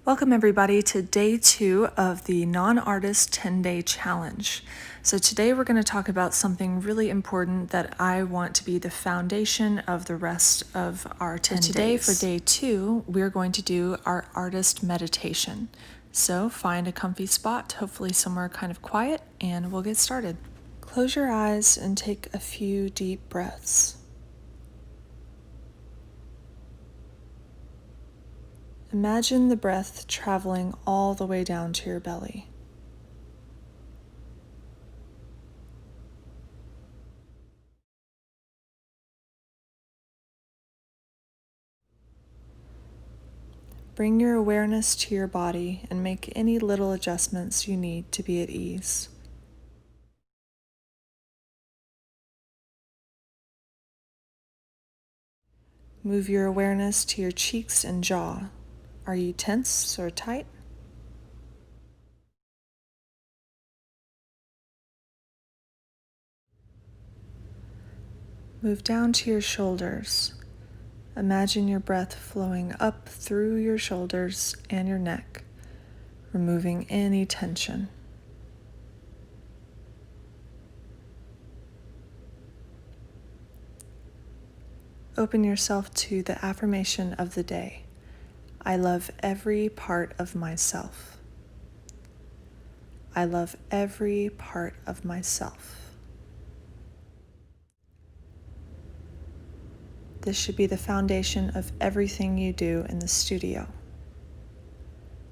Welcome everybody to day 2 of the non-artist 10-day challenge. So today we're going to talk about something really important that I want to be the foundation of the rest of our 10 days. Today for day 2, we're going to do our artist meditation. So find a comfy spot, hopefully somewhere kind of quiet, and we'll get started. Close your eyes and take a few deep breaths. Imagine the breath traveling all the way down to your belly. Bring your awareness to your body and make any little adjustments you need to be at ease. Move your awareness to your cheeks and jaw. Are you tense or tight? Move down to your shoulders. Imagine your breath flowing up through your shoulders and your neck, removing any tension. Open yourself to the affirmation of the day. I love every part of myself. I love every part of myself. This should be the foundation of everything you do in the studio.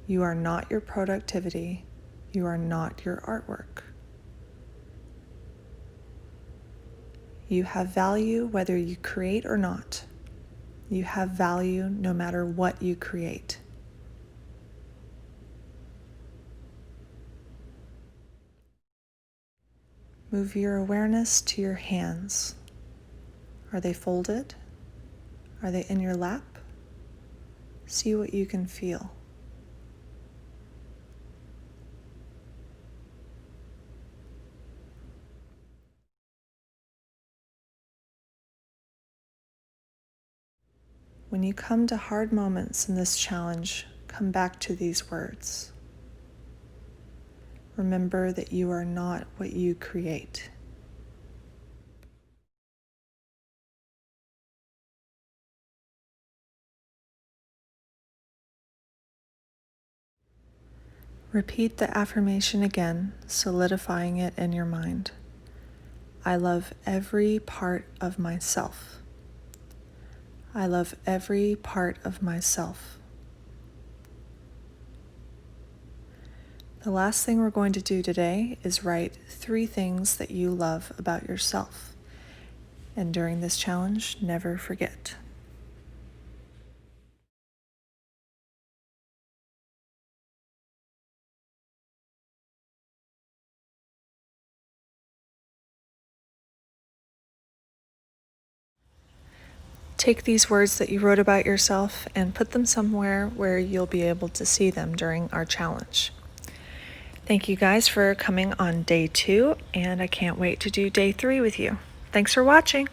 You are not your productivity. You are not your artwork. You have value whether you create or not. You have value no matter what you create. Move your awareness to your hands. Are they folded? Are they in your lap? See what you can feel. When you come to hard moments in this challenge, come back to these words. Remember that you are not what you create. Repeat the affirmation again, solidifying it in your mind. I love every part of myself. I love every part of myself. The last thing we're going to do today is write 3 things that you love about yourself. And during this challenge, never forget. Take these words that you wrote about yourself and put them somewhere where you'll be able to see them during our challenge. Thank you guys for coming on day 2, and I can't wait to do day 3 with you. Thanks for watching.